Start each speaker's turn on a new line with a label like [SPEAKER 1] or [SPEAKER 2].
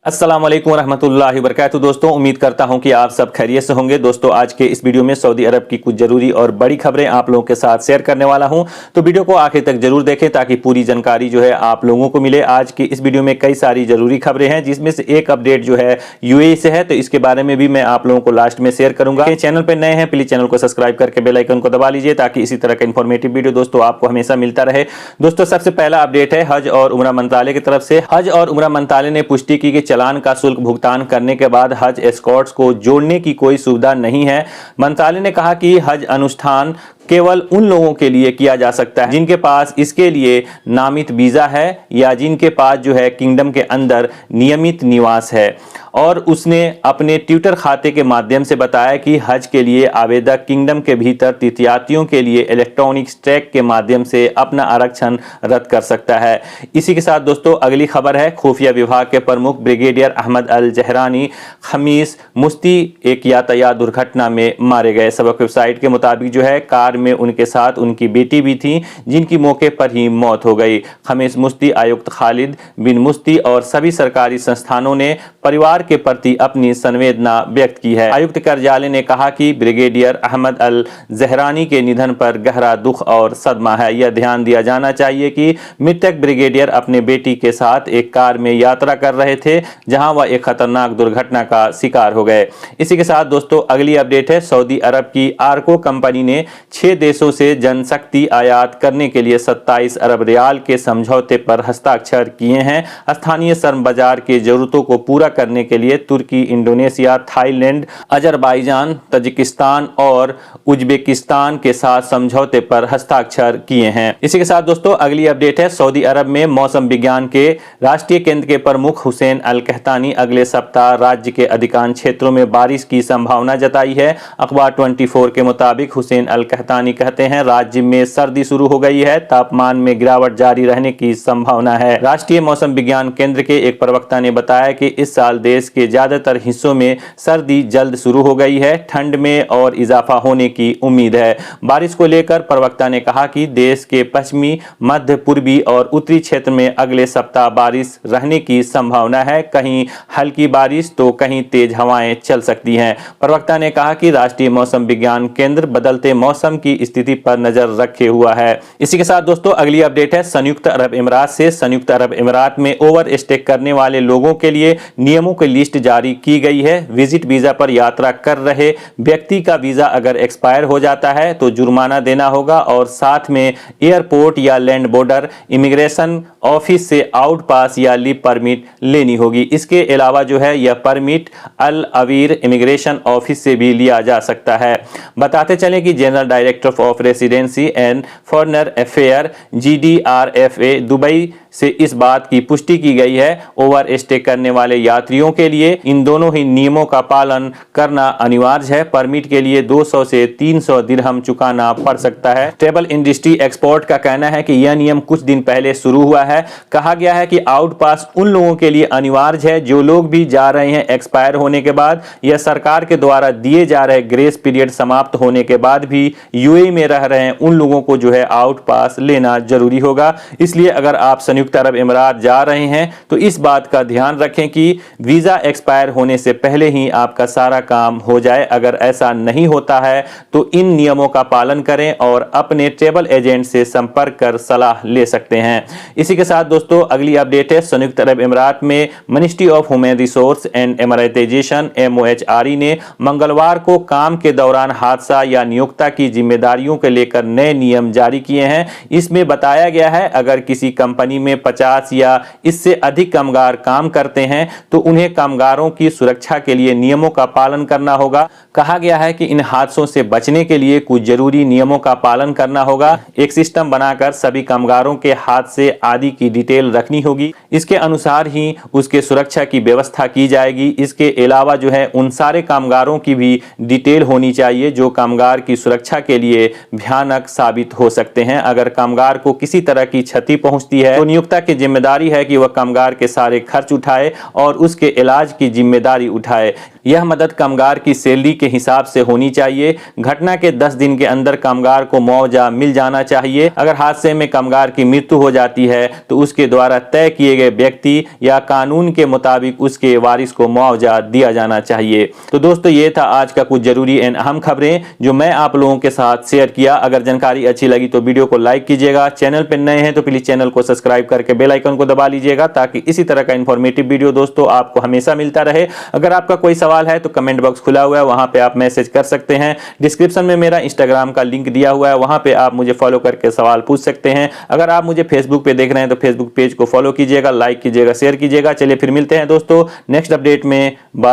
[SPEAKER 1] अस्सलाम वालेकुम रहमतुल्लाहि वबरकातुहू। दोस्तों, उम्मीद करता हूं कि आप सब खैरियत से होंगे। दोस्तों, आज के इस वीडियो में सऊदी अरब की कुछ जरूरी और बड़ी खबरें आप लोगों के साथ शेयर करने वाला हूं, तो वीडियो को आखिर तक जरूर देखें ताकि पूरी जानकारी जो है आप लोगों को मिले। आज की इस वीडियो में कई सारी जरूरी खबरें हैं, जिसमें से एक अपडेट जो है यूएई से है, तो इसके बारे में भी मैं आप लोगों को लास्ट में शेयर करूंगा। चैनल पर नए हैं प्लीज चैनल को सब्सक्राइब करके बेल आइकन को दबा लीजिए ताकि इसी तरह का इंफॉर्मेटिव वीडियो दोस्तों आपको हमेशा मिलता रहे। दोस्तों, सबसे पहला अपडेट है हज और उमरा मंत्रालय की तरफ से। हज और उमरा मंत्रालय ने पुष्टि की कि चालान का शुल्क भुगतान करने के बाद हज एस्कॉर्ट्स को जोड़ने की कोई सुविधा नहीं है। मंत्रालय ने कहा कि हज अनुष्ठान केवल उन लोगों के लिए किया जा सकता है जिनके पास इसके लिए नामित वीजा है या जिनके पास जो है किंगडम के अंदर नियमित निवास है। और उसने अपने ट्विटर खाते के माध्यम से बताया कि हज के लिए आवेदक किंगडम के भीतर तीर्थयात्रियों के लिए इलेक्ट्रॉनिक ट्रैक के माध्यम से अपना आरक्षण रद्द कर सकता है। इसी के साथ दोस्तों अगली खबर है, खुफिया विभाग के प्रमुख ब्रिगेडियर अहमद अल जहरानी खमीस मुस्ती एक यातायात दुर्घटना में मारे गए। सबक वेबसाइट के मुताबिक जो है कार में उनके साथ उनकी बेटी भी थी, जिनकी मौके पर ही मौत हो गई। खमीस मुस्ती, आयुक्त खालिद बिन मुस्ती और सभी सरकारी संस्थानों ने परिवार के प्रति अपनी संवेदना व्यक्त की है। आयुक्त कार्यालय ने कहा कि ब्रिगेडियर अहमद अल जहरानी के निधन पर गहरा दुख और सदमा है। यह ध्यान दिया जाना चाहिए कि मृतक ब्रिगेडियर अपने बेटी के साथ एक कार में यात्रा कर रहे थे, जहां वह एक खतरनाक दुर्घटना का शिकार हो गए। इसी के साथ दोस्तों अगली अपडेट है, सऊदी अरब की आर्को कंपनी ने 6 देशों से जनशक्ति आयात करने के लिए 27 अरब रियाल के समझौते पर हस्ताक्षर किए हैं। स्थानीय श्रम बाजार की जरूरतों को पूरा करने के लिए तुर्की, इंडोनेशिया, थाईलैंड, अजरबैजान, तजिकिस्तान और उज्बेकिस्तान के साथ समझौते पर हस्ताक्षर किए हैं। इसी के साथ दोस्तों अगली अपडेट है, सऊदी अरब में मौसम विज्ञान के राष्ट्रीय केंद्र के प्रमुख हुसैन अल कहतानी अगले सप्ताह राज्य के अधिकांश क्षेत्रों में बारिश की संभावना जताई है। अखबार 24 के मुताबिक हुसैन अल कहतानी कहते हैं राज्य में सर्दी शुरू हो गई है, तापमान में गिरावट जारी रहने की संभावना है। राष्ट्रीय मौसम विज्ञान केंद्र के एक प्रवक्ता ने बताया कि इस साल देश के ज्यादातर हिस्सों में सर्दी जल्द शुरू हो गई है, ठंड में और इजाफा होने की उम्मीद है। बारिश को लेकर प्रवक्ता ने कहा कि देश के पश्चिमी, मध्य पूर्वी और उत्तरी क्षेत्र में अगले सप्ताह बारिश रहने की संभावना है। कहीं हल्की बारिश तो कहीं तेज हवाएं चल सकती हैं। प्रवक्ता ने कहा कि राष्ट्रीय मौसम विज्ञान केंद्र बदलते मौसम की स्थिति पर नजर रखे हुआ है। इसी के साथ दोस्तों अगली अपडेट है, संयुक्त अरब अमीरात से। संयुक्त अरब अमीरात में ओवर स्टे करने वाले लोगों के लिए नियमों की लिस्ट जारी की गई है। विजिट वीजा पर यात्रा कर रहे व्यक्ति का वीजा अगर एक्सपायर हो जाता है तो जुर्माना देना होगा और साथ में एयरपोर्ट या लैंड बॉर्डर इमिग्रेशन ऑफिस से आउट पास या लीव परमिट लेनी होगी। इसके अलावा जो है यह परमिट अल अवीर इमिग्रेशन ऑफिस से भी लिया जा सकता है। बताते चलें कि general director of residency and foreigner affair GDRFA Dubai से इस बात की पुष्टि की गई है। ओवर स्टे करने वाले यात्रियों के लिए इन दोनों ही नियमों का पालन करना अनिवार्य है। परमिट के लिए 200 से 300 दिरहम चुकाना पड़ सकता है। ट्रैवल इंडस्ट्री एक्सपर्ट का कहना है कि यह नियम कुछ दिन पहले शुरू हुआ है। कहा गया है कि आउट पास उन लोगों के लिए अनिवार्य है जो लोग भी जा रहे हैं एक्सपायर होने के बाद या सरकार के द्वारा दिए जा रहे ग्रेस पीरियड समाप्त होने के बाद भी यूएई में रह रहे हैं, उन लोगों को जो है आउट पास लेना जरूरी होगा। इसलिए अगर आप संयुक्त अरब अमीरात जा रहे हैं तो इस बात का ध्यान रखें कि वीजा एक्सपायर होने से पहले ही आपका सारा काम हो जाए। अगर ऐसा नहीं होता है तो इन नियमों का पालन करें और अपने ट्रैवल एजेंट से संपर्क कर सलाह ले सकते हैं। इसी के साथ दोस्तों अगली अपडेट है, संयुक्त अरब अमीरात में ministry of human resource and emiratisation MOHRE ने मंगलवार को काम के दौरान हादसा या नियोक्ता की जिम्मेदारियों को लेकर नए नियम जारी किए हैं। इसमें बताया गया है अगर किसी कंपनी में 50 या इससे अधिक कामगार काम करते हैं तो उन्हें कामगारों की सुरक्षा के लिए नियमों का पालन करना होगा। कहा गया है कि इन हादसों से बचने के लिए कुछ जरूरी नियमों का पालन करना होगा। एक सिस्टम बनाकर सभी कामगारों के हादसे आदि की डिटेल रखनी होगी। इसके अनुसार ही उसके सुरक्षा की व्यवस्था की जाएगी। इसके अलावा जो है उन सारे कामगारों की भी डिटेल होनी चाहिए जो कामगार की सुरक्षा के लिए भयानक साबित हो सकते हैं। अगर कामगार को किसी तरह की क्षति पहुंचती है तो नियोक्ता की जिम्मेदारी है कि वह कामगार के सारे खर्च उठाए और उसके इलाज की जिम्मेदारी उठाए। यह मदद कामगार की सैलरी के हिसाब से होनी चाहिए। घटना के 10 दिन के अंदर कामगार को मुआवजा मिल जाना चाहिए। अगर हादसे में कामगार की मृत्यु हो जाती है तो उसके द्वारा तय किए गए व्यक्ति या कानून के मुताबिक उसके वारिस को मुआवजा दिया जाना चाहिए। तो दोस्तों ये था आज का कुछ जरूरी एंड अहम खबरें जो मैं आप लोगों के साथ शेयर किया। अगर जानकारी अच्छी लगी तो वीडियो को लाइक कीजिएगा, चैनल पर नए हैं तो प्लीज चैनल को सब्सक्राइब करके बेल आइकन को दबा लीजिएगा ताकि इसी तरह का इंफॉर्मेटिव वीडियो दोस्तों आपको हमेशा मिलता रहे। अगर आपका कोई सवाल है तो कमेंट बॉक्स खुला हुआ है, वहां पे आप मैसेज कर सकते हैं। डिस्क्रिप्शन में मेरा इंस्टाग्राम का लिंक दिया हुआ है, वहां पे आप मुझे फॉलो करके सवाल पूछ सकते हैं। अगर आप मुझे फेसबुक पे देख रहे हैं तो फेसबुक पेज को फॉलो कीजिएगा, लाइक कीजिएगा, शेयर कीजिएगा। चलिए फिर मिलते हैं दोस्तों नेक्स्ट अपडेट में। बाय।